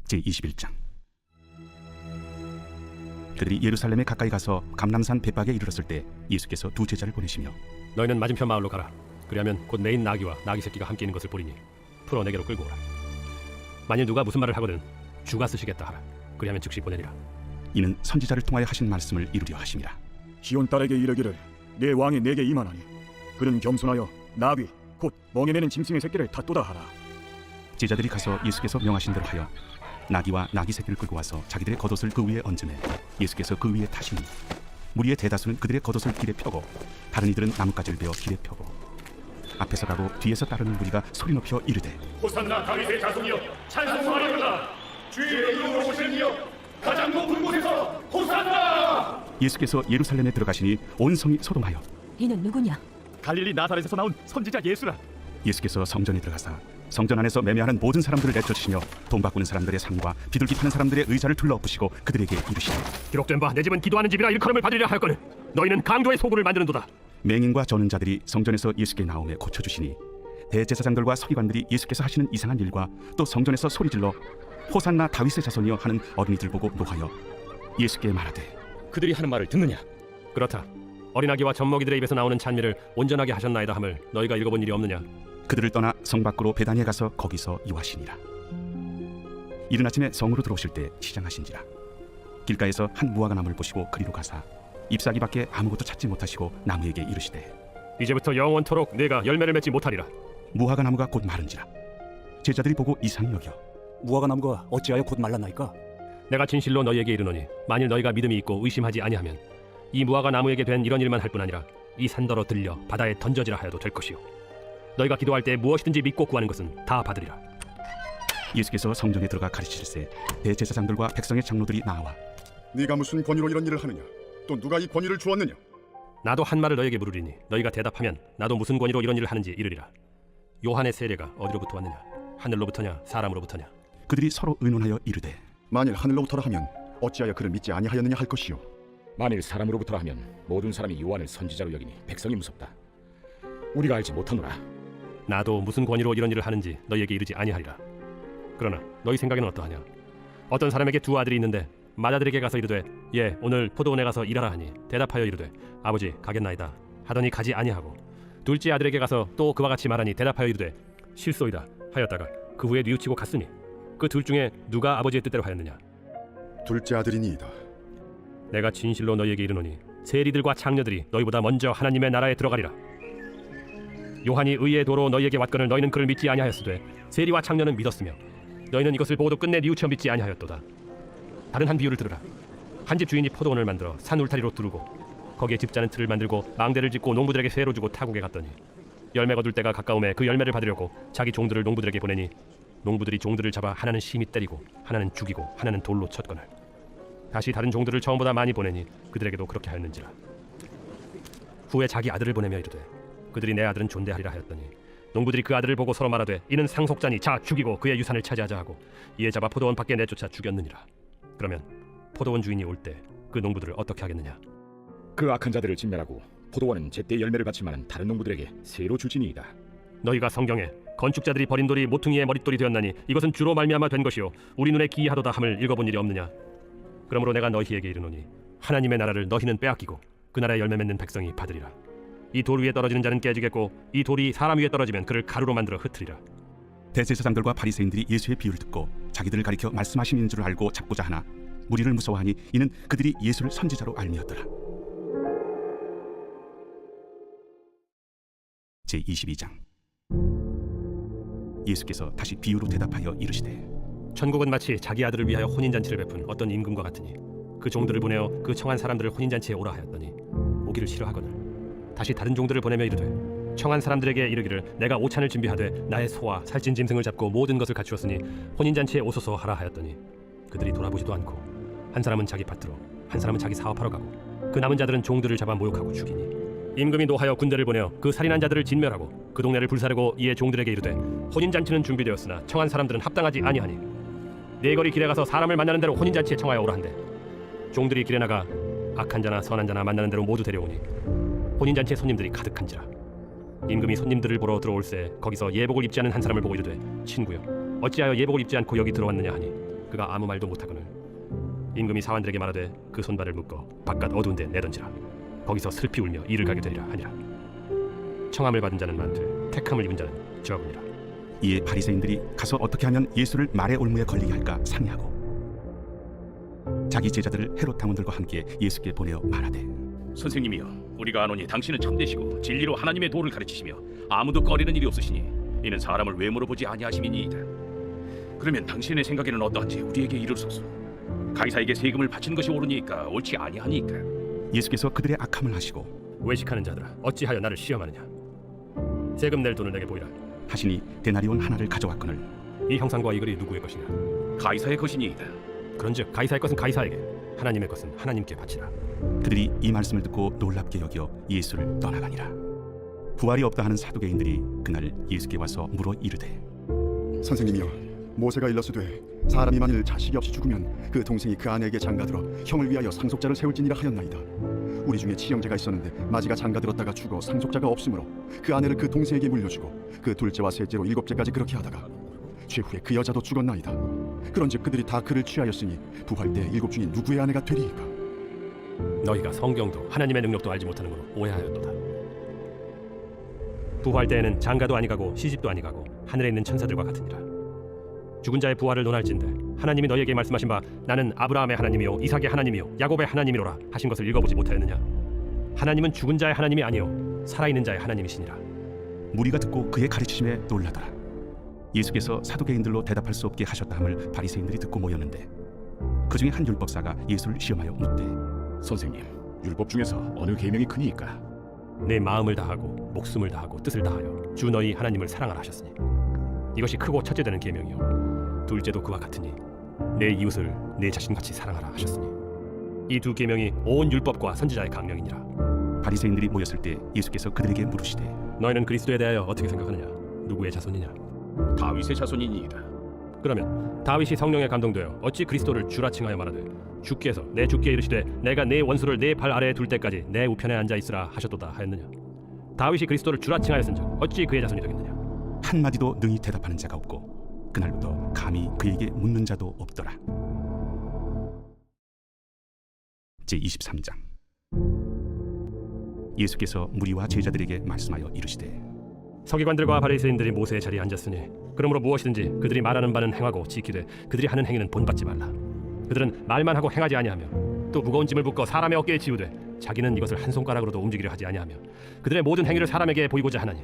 제21장. 그들이 예루살렘에 가까이 가서 감람산 벳박에 이르렀을 때 예수께서 두 제자를 보내시며 너희는 맞은편 마을로 가라. 그리하면 곧 매인 나귀와 나귀 새끼가 함께 있는 것을 보리니 풀어 내게로 끌고 오라. 만일 누가 무슨 말을 하거든 주가 쓰시겠다 하라. 그리하면 즉시 보내리라. 이는 선지자를 통하여 하신 말씀을 이루려 하심이라. 시온 딸에게 이르기를 내 왕이 내게 임하나니 그는 겸손하여 나귀 곧 멍에 매는 짐승의 새끼를 탓도다 하라. 제자들이 가서 예수께서 명하신 대로 하여 나귀와 나귀 새끼를 끌고 와서 자기들의 겉옷을 그 위에 얹으매 예수께서 그 위에 타시니 무리의 대다수는 그들의 겉옷을 길에 펴고 다른 이들은 나뭇가지를 베어 길에 펴고 앞에서 가고 뒤에서 따르는 무리가 소리 높여 이르되 호산나 다윗의 자손이여 찬송하리로다. 주의 이름으로 오시는 이여 가장 높은 곳에서 호산나. 예수께서 예루살렘에 들어가시니 온 성이 소동하여 이는 누구냐? 갈릴리 나사렛에서 나온 선지자 예수라. 예수께서 성전에 들어가사 성전 안에서 매매하는 모든 사람들을 내쫓으시며 돈 바꾸는 사람들의 상과 비둘기 파는 사람들의 의자를 둘러엎으시고 그들에게 이르시되 기록된 바 내 집은 기도하는 집이라 일컬음을 받으리라 하였거늘 너희는 강도의 소굴을 만드는도다. 맹인과 저는 자들이 성전에서 예수께 나오매 고쳐주시니 대제사장들과 서기관들이 예수께서 하시는 이상한 일과 또 성전에서 소리질러 호산나 다윗의 자손이여 하는 어린이들 보고 노하여 예수께 말하되 그들이 하는 말을 듣느냐? 그렇다. 어린아기와 젖먹이들의 입에서 나오는 찬미를 온전하게 하셨나이다 함을 너희가 읽어본 일이 없느냐? 그들을 떠나 성 밖으로 베다니에 가서 거기서 이와시니라. 이른 아침에 성으로 들어오실 때 시장하신지라. 길가에서 한 무화과 나무를 보시고 그리로 가사 잎사귀밖에 아무것도 찾지 못하시고 나무에게 이르시되 이제부터 영원토록 내가 열매를 맺지 못하리라. 무화과 나무가 곧 마른지라. 제자들이 보고 이상히 여겨 무화과 나무가 어찌하여 곧 말랐나이까? 내가 진실로 너희에게 이르노니 만일 너희가 믿음이 있고 의심하지 아니하면 이 무화과 나무에게 된 이런 일만 할 뿐 아니라 이 산더러 들려 바다에 던져지라 하여도 될 것이요 너희가 기도할 때 무엇이든지 믿고 구하는 것은 다 받으리라. 예수께서 성전에 들어가 가르치실세 대제사장들과 백성의 장로들이 나와 네가 무슨 권위로 이런 일을 하느냐? 또 누가 이 권위를 주었느냐? 나도 한 말을 너희에게 물으리니 너희가 대답하면 나도 무슨 권위로 이런 일을 하는지 이르리라. 요한의 세례가 어디로부터 왔느냐? 하늘로부터냐 사람으로부터냐? 그들이 서로 의논하여 이르되 만일 하늘로부터라 하면 어찌하여 그를 믿지 아니하였느냐 할 것이요. 만일 사람으로부터라 하면 모든 사람이 요한을 선지자로 여기니 백성이 무섭다. 우리가 알지 못하노라. 나도 무슨 권위로 이런 일을 하는지 너희에게 이르지 아니하리라. 그러나 너희 생각에는 어떠하냐? 어떤 사람에게 두 아들이 있는데 맏아들에게 가서 이르되 예 오늘 포도원에 가서 일하라 하니 대답하여 이르되 아버지 가겠나이다 하더니 가지 아니하고 둘째 아들에게 가서 또 그와 같이 말하니 대답하여 이르되 실소이다 하였다가 그 후에 뉘우치고 갔으니 그 둘 중에 누가 아버지의 뜻대로 하였느냐? 둘째 아들이니이다. 내가 진실로 너희에게 이르노니 세리들과 창녀들이 너희보다 먼저 하나님의 나라에 들어가리라. 요한이 의의 도로 너희에게 왔거늘 너희는 그를 믿지 아니하였으되 세리와 창녀는 믿었으며 너희는 이것을 보고도 끝내 뉘우쳐 믿지 아니하였도다. 다른 한 비유를 들으라. 한 집 주인이 포도원을 만들어 산 울타리로 두르고 거기에 집자는 틀을 만들고 망대를 짓고 농부들에게 쇠로 주고 타국에 갔더니 열매 거둘 때가 가까움에 그 열매를 받으려고 자기 종들을 농부들에게 보내니 농부들이 종들을 잡아 하나는 심히 때리고 하나는 죽이고 하나는 돌로 쳤거늘 다시 다른 종들을 처음보다 많이 보내니 그들에게도 그렇게 하였는지라. 후에 자기 아들을 보내며 이르되 그들이 내 아들은 존대하리라 하였더니 농부들이 그 아들을 보고 서로 말하되 이는 상속자니 자 죽이고 그의 유산을 차지하자 하고 이에 잡아 포도원 밖에 내쫓아 죽였느니라. 그러면 포도원 주인이 올 때 그 농부들을 어떻게 하겠느냐? 그 악한 자들을 진멸하고 포도원은 제때 열매를 받지만은 다른 농부들에게 새로 줄지니이다. 너희가 성경에 건축자들이 버린 돌이 모퉁이의 머릿돌이 되었나니 이것은 주로 말미암아 된 것이요 우리 눈에 기이하도다 함을 읽어본 일이 없느냐? 그러므로 내가 너희에게 이르노니 하나님의 나라를 너희는 빼앗기고 그 나라에 열매 맺는 백성이 받으리라. 이 돌 위에 떨어지는 자는 깨지겠고 이 돌이 사람 위에 떨어지면 그를 가루로 만들어 흩으리라. 대제사장들과 바리새인들이 예수의 비유를 듣고 자기들을 가리켜 말씀하시는 줄 알고 잡고자 하나 무리를 무서워하니 이는 그들이 예수를 선지자로 알미었더라. 제22장. 예수께서 다시 비유로 대답하여 이르시되 천국은 마치 자기 아들을 위하여 혼인잔치를 베푼 어떤 임금과 같으니 그 종들을 보내어 그 청한 사람들을 혼인잔치에 오라 하였더니 오기를 싫어하거늘 다시 다른 종들을 보내며 이르되 청한 사람들에게 이르기를 내가 오찬을 준비하되 나의 소와 살찐 짐승을 잡고 모든 것을 갖추었으니 혼인잔치에 오소서 하라 하였더니 그들이 돌아보지도 않고 한 사람은 자기 밭으로 한 사람은 자기 사업하러 가고 그 남은 자들은 종들을 잡아 모욕하고 죽이니 임금이 노하여 군대를 보내어 그 살인한 자들을 진멸하고 그 동네를 불사르고 이에 종들에게 이르되 혼인잔치는 준비되었으나 청한 사람들은 합당하지 아니하니 네 거리 길에 가서 사람을 만나는 대로 혼인잔치에 청하여 오라 한대 종들이 길에 나가 악한 자나 선한 자나 만나는 대로 모두 데려오니 혼인잔치에 손님들이 가득한지라. 임금이 손님들을 보러 들어올새 거기서 예복을 입지 않은 한 사람을 보고 이르되 친구여 어찌하여 예복을 입지 않고 여기 들어왔느냐 하니 그가 아무 말도 못하거늘 임금이 사환들에게 말하되 그 손발을 묶어 바깥 어두운 데 내던지라. 거기서 슬피 울며 이를 가게 되리라 하니라. 청함을 받은 자는 많되 택함을 입은 자는 적으니라. 이에 바리새인들이 가서 어떻게 하면 예수를 말의 올무에 걸리게 할까 상의하고 자기 제자들을 헤롯 당원들과 함께 예수께 보내어 말하되 선생님이여, 우리가 아노니 당신은 참되시고 진리로 하나님의 도를 가르치시며 아무도 꺼리는 일이 없으시니 이는 사람을 외모로 보지 아니하심이니이다. 그러면 당신의 생각에는 어떠한지 우리에게 이르소서. 가이사에게 세금을 바치는 것이 옳으니까 옳지 아니하니까. 예수께서 그들의 악함을 하시고 외식하는 자들아, 어찌하여 나를 시험하느냐? 세금 낼 돈을 내게 보이라. 하시니 데나리온 하나를 가져왔거늘 이 형상과 이 글이 누구의 것이냐? 가이사의 것이니이다. 그런즉 가이사의 것은 가이사에게, 하나님의 것은 하나님께 바치라. 그들이 이 말씀을 듣고 놀랍게 여겨 예수를 떠나가니라. 부활이 없다 하는 사두개인들이 그날 예수께 와서 물어 이르되 선생님이여, 모세가 일렀으되 사람이 만일 자식이 없이 죽으면 그 동생이 그 아내에게 장가들어 형을 위하여 상속자를 세울지니라 하였나이다. 우리 중에 치형제가 있었는데 마지가 장가들었다가 죽어 상속자가 없으므로 그 아내를 그 동생에게 물려주고 그 둘째와 셋째로 7째까지 그렇게 하다가 최후에 그 여자도 죽었나이다. 그런즉 그들이 다 그를 취하였으니 부활 때 7 중에 누구의 아내가 되리이까? 너희가 성경도 하나님의 능력도 알지 못하는 것으로 오해하였도다. 부활 때에는 장가도 아니가고 시집도 아니가고 하늘에 있는 천사들과 같으니라. 죽은 자의 부활을 논할진대 하나님이 너희에게 말씀하신 바 나는 아브라함의 하나님이요 이삭의 하나님이요 야곱의 하나님이로라 하신 것을 읽어보지 못하였느냐? 하나님은 죽은 자의 하나님이 아니요 살아있는 자의 하나님이시니라. 무리가 듣고 그의 가르치심에 놀라더라. 예수께서 사두개인들로 대답할 수 없게 하셨다함을 바리새인들이 듣고 모였는데 그 중에 한 율법사가 예수를 시험하여 묻되 선생님, 율법 중에서 어느 계명이 크니이까? 내 마음을 다하고 목숨을 다하고 뜻을 다하여 주 너희 하나님을 사랑하라 하셨으니 이것이 크고 첫째 되는 계명이요 둘째도 그와 같으니 내 이웃을 내 자신같이 사랑하라 하셨으니 이 두 계명이 온 율법과 선지자의 강령이니라. 바리새인들이 모였을 때 예수께서 그들에게 물으시되 너희는 그리스도에 대하여 어떻게 생각하느냐? 누구의 자손이냐? 다윗의 자손이니이다. 그러면 다윗이 성령에 감동되어 어찌 그리스도를 주라 칭하여 말하되 주께서 내 주께 이르시되 내가 내 원수를 내 발 아래에 둘 때까지 내 우편에 앉아 있으라 하셨도다 하였느냐? 다윗이 그리스도를 주라 칭하였은즉 어찌 그의 자손이 되겠느냐? 한마디도 능히 대답하는 자가 없고 그날부터 감히 그에게 묻는 자도 없더라. 제23장 예수께서 무리와 제자들에게 말씀하여 이르시되 서기관들과 바리새인들이 모세의 자리에 앉았으니 그러므로 무엇이든지 그들이 말하는 바는 행하고 지키되 그들이 하는 행위는 본받지 말라. 그들은 말만 하고 행하지 아니하며 또 무거운 짐을 묶어 사람의 어깨에 지우되 자기는 이것을 한 손가락으로도 움직이려 하지 아니하며 그들의 모든 행위를 사람에게 보이고자 하나니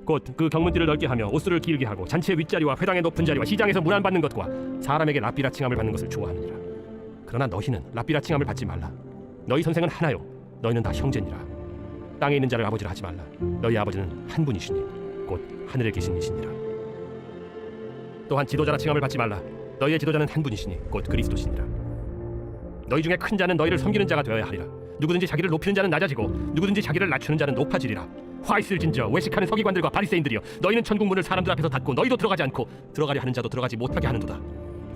곧 그 경문띠를 넓게 하며 옷수를 길게 하고 잔치의 윗자리와 회당의 높은 자리와 시장에서 문안 받는 것과 사람에게 랍비라 칭함을 받는 것을 좋아하느니라. 그러나 너희는 랍비라 칭함을 받지 말라. 너희 선생은 하나요 너희는 다 형제니라. 땅에 있는 자를 아버지라 하지 말라. 너희 아버지는 한 분이시니 곧 하늘에 계신 이시니라. 또한 지도자라 칭함을 받지 말라. 너희의 지도자는 한 분이시니 곧 그리스도시니라. 너희 중에 큰 자는 너희를 섬기는 자가 되어야 하리라. 누구든지 자기를 높이는 자는 낮아지고 누구든지 자기를 낮추는 자는 높아지리라. 화 있을진저 외식하는 서기관들과 바리새인들이여, 너희는 천국 문을 사람들 앞에서 닫고 너희도 들어가지 않고 들어가려 하는 자도 들어가지 못하게 하는도다.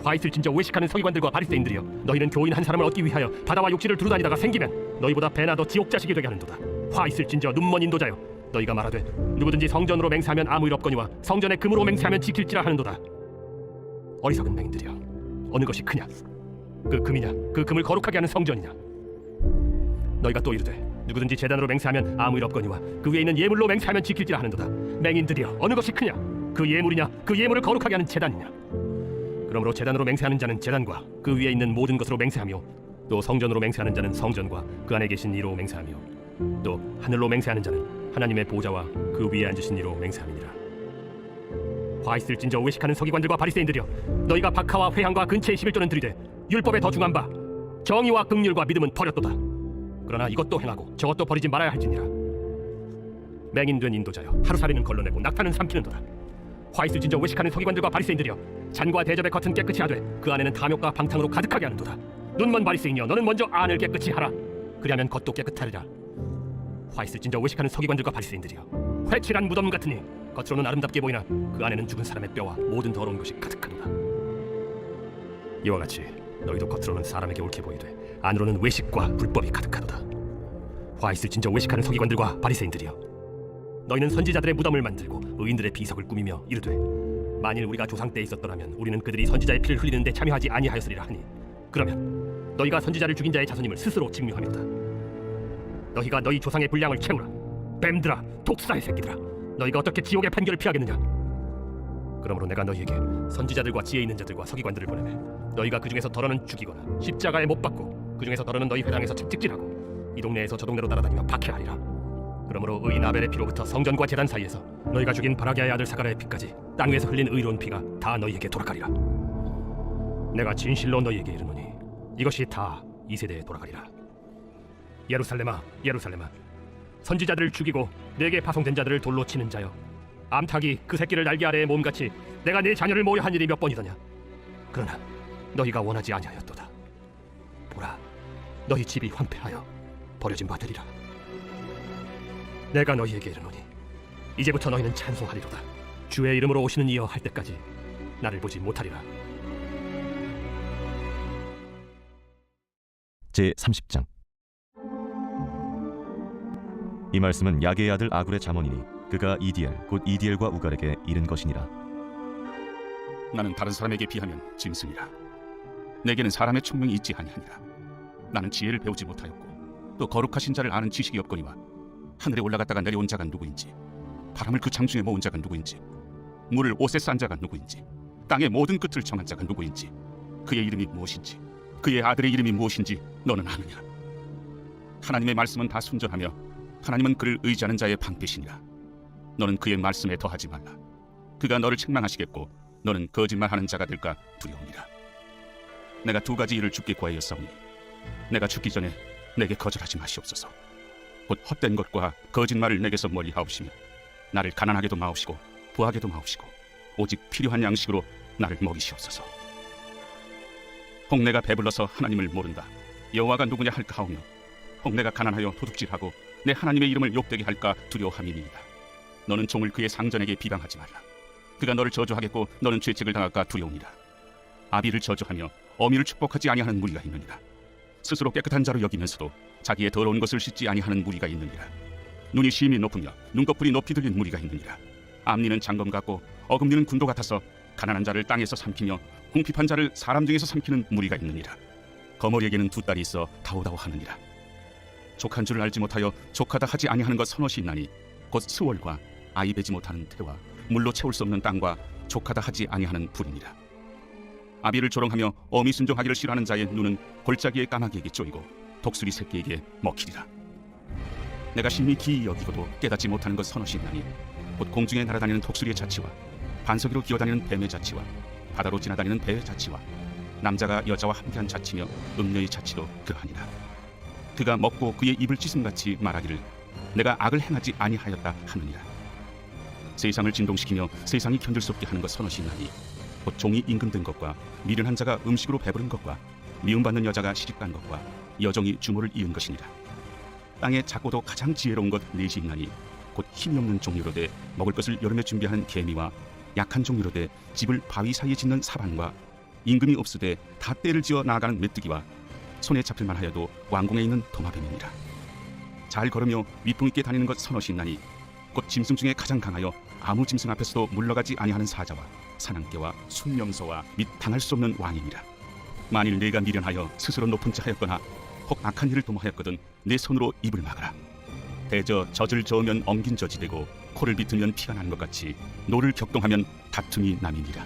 화 있을진저 외식하는 서기관들과 바리새인들이여, 너희는 교인 한 사람을 얻기 위하여 바다와 욕지를 두루다니다가 생기면 너희보다 배나 더 지옥 자식이 되게 하는도다. 화 있을진저 눈먼 인도자여, 너희가 말하되 누구든지 성전으로 맹세하면 아무 일 없거니와 성전에 금으로 맹세하면 지킬지라 하는도다. 어리석은 맹인들이여, 어느 것이 크냐? 그 금이냐? 그 금을 거룩하게 하는 성전이냐? 너희가 또 이르되 누구든지 제단으로 맹세하면 아무 일 없거니와 그 위에 있는 예물로 맹세하면 지킬지라 하는도다. 맹인들이여, 어느 것이 크냐? 그 예물이냐? 그 예물을 거룩하게 하는 제단이냐? 그러므로 제단으로 맹세하는 자는 제단과 그 위에 있는 모든 것으로 맹세하며, 또 성전으로 맹세하는 자는 성전과 그 안에 계신 이로 맹세하며, 또 하늘로 맹세하는 자는 하나님의 보좌와 그 위에 앉으신 이로 맹세함이니라. 화 있을진저 외식하는 서기관들과 바리새인들이여, 너희가 박하와 회향과 근체의 11조는 들이되 율법에 더 중한 바 정의와 긍휼과 믿음은 버렸도다. 그러나 이것도 행하고 저것도 버리지 말아야 할지니라. 맹인된 인도자여, 하루살이는 걸러내고 낙타는 삼키는도다. 화 있을진저 외식하는 서기관들과 바리새인들이여, 잔과 대접의 겉은 깨끗이 하되 그 안에는 탐욕과 방탕으로 가득하게 하는도다. 눈먼 바리새인이여, 너는 먼저 안을 깨끗이 하라. 그리하면 겉도 깨끗하리라. 화 있을진저 외식하는 서기관들과 바리새인들이여, 회칠한 무덤 같으니 겉으로는 아름답게 보이나 그 안에는 죽은 사람의 뼈와 모든 더러운 것이 가득하도다. 이와 같이 너희도 겉으로는 사람에게 옳게 보이되 안으로는 외식과 불법이 가득하도다. 화 있을진저 외식하는 서기관들과 바리새인들이여, 너희는 선지자들의 무덤을 만들고 의인들의 비석을 꾸미며 이르되 만일 우리가 조상 때 있었더라면 우리는 그들이 선지자의 피를 흘리는 데 참여하지 아니하였으리라 하니 그러면 너희가 선지자를 죽인 자의 자손임을 스스로 증명하리로다. 너희가 너희 조상의 분량을 채우라. 뱀들아, 독사의 새끼들아, 너희가 어떻게 지옥의 판결을 피하겠느냐? 그러므로 내가 너희에게 선지자들과 지혜 있는 자들과 서기관들을 보내매 너희가 그 중에서 덜어는 죽이거나 십자가에 못 박고 그 중에서 덜어는 너희 회당에서 채찍질하고 이 동네에서 저 동네로 따라다니며 박해하리라. 그러므로 의인 아벨의 피로부터 성전과 제단 사이에서 너희가 죽인 바라기아의 아들 사가랴의 피까지 땅 위에서 흘린 의로운 피가 다 너희에게 돌아가리라. 내가 진실로 너희에게 이르노니 이것이 다 이 세대에 돌아가리라. 예루살렘아, 예루살렘아, 선지자들을 죽이고 내게 파송된 자들을 돌로 치는 자여, 암탉이 그 새끼를 날개 아래에 몸같이 내가 내 자녀를 모여 한 일이 몇 번이더냐? 그러나 너희가 원하지 아니하였도다. 보라, 너희 집이 황폐하여 버려진 바 되리라. 내가 너희에게 이르노니 이제부터 너희는 찬송하리로다. 주의 이름으로 오시는 이여 할 때까지 나를 보지 못하리라. 제30장. 이 말씀은 야게의 아들 아굴의 잠언이니 그가 이디엘 곧 이디엘과 우갈에게 이른 것이니라. 나는 다른 사람에게 비하면 짐승이라. 내게는 사람의 총명이 있지 아니하니라. 나는 지혜를 배우지 못하였고 또 거룩하신 자를 아는 지식이 없거니와 하늘에 올라갔다가 내려온 자가 누구인지, 바람을 그 장중에 모은 자가 누구인지, 물을 옷에 싼 자가 누구인지, 땅의 모든 끝을 정한 자가 누구인지, 그의 이름이 무엇인지, 그의 아들의 이름이 무엇인지 너는 아느냐? 하나님의 말씀은 다 순전하며 하나님은 그를 의지하는 자의 방패시니라. 너는 그의 말씀에 더하지 말라. 그가 너를 책망하시겠고 너는 거짓말하는 자가 될까 두려움이라. 내가 두 가지 일을 주께 구하였사오니 내가 죽기 전에 내게 거절하지 마시옵소서. 곧 헛된 것과 거짓말을 내게서 멀리하옵시며 나를 가난하게도 마옵시고 부하게도 마옵시고 오직 필요한 양식으로 나를 먹이시옵소서. 혹 내가 배불러서 하나님을 모른다, 여호와가 누구냐 할까 하오며 혹 내가 가난하여 도둑질하고 내 하나님의 이름을 욕되게 할까 두려워함이니이다. 너는 종을 그의 상전에게 비방하지 말라. 그가 너를 저주하겠고 너는 죄책을 당할까 두려우니라. 아비를 저주하며 어미를 축복하지 아니하는 무리가 있느니라. 스스로 깨끗한 자로 여기면서도 자기의 더러운 것을 씻지 아니하는 무리가 있느니라. 눈이 심히 높으며 눈꺼풀이 높이 들린 무리가 있느니라. 앞니는 장검 같고 어금니는 군도 같아서 가난한 자를 땅에서 삼키며 궁핍한 자를 사람 중에서 삼키는 무리가 있느니라. 거머리에게는 두 딸이 있어 다오다오 하느니라. 족한 줄을 알지 못하여 족하다 하지 아니하는 것 서너시 있나니 곧 스월과 아이 베지 못하는 태와 물로 채울 수 없는 땅과 족하다 하지 아니하는 불이니라. 아비를 조롱하며 어미 순종하기를 싫어하는 자의 눈은 골짜기의 까마귀에게 쪼이고 독수리 새끼에게 먹히리라. 내가 심히 기이 여기고도 깨닫지 못하는 것 서너시 있나니 곧 공중에 날아다니는 독수리의 자치와 반석으로 기어다니는 뱀의 자치와 바다로 지나다니는 배의 자치와 남자가 여자와 함께한 자치며 음녀의 자치도 그하니라. 그가 먹고 그의 입을 찢음같이 말하기를 내가 악을 행하지 아니하였다 하느니라. 세상을 진동시키며 세상이 견딜 수 없게 하는 것 서너시 있나니 곧 종이 임금된 것과 미련한 자가 음식으로 배부른 것과 미움받는 여자가 시집간 것과 여종이 주모를 이은 것이니라. 땅에 작고도 가장 지혜로운 것 넷이 있나니 곧 힘이 없는 종류로되 먹을 것을 여름에 준비하는 개미와 약한 종류로되 집을 바위 사이에 짓는 사반과 임금이 없으되 다 때를 지어 나아가는 메뚜기와 손에 잡힐만 하여도 왕궁에 있는 도마뱀이니라. 잘 걸으며 위풍 있게 다니는 것 서너시 있나니 곧 짐승 중에 가장 강하여 아무 짐승 앞에서도 물러가지 아니하는 사자와 사냥개와 순명소와 및 당할 수 없는 왕이니라. 만일 내가 미련하여 스스로 높은 자 하였거나 혹 악한 일을 도모하였거든 내 손으로 입을 막아라. 대저 젖을 저으면 엉긴 젖이 되고 코를 비틀면 피가 나는 것 같이 노를 격동하면 다툼이 남이니라.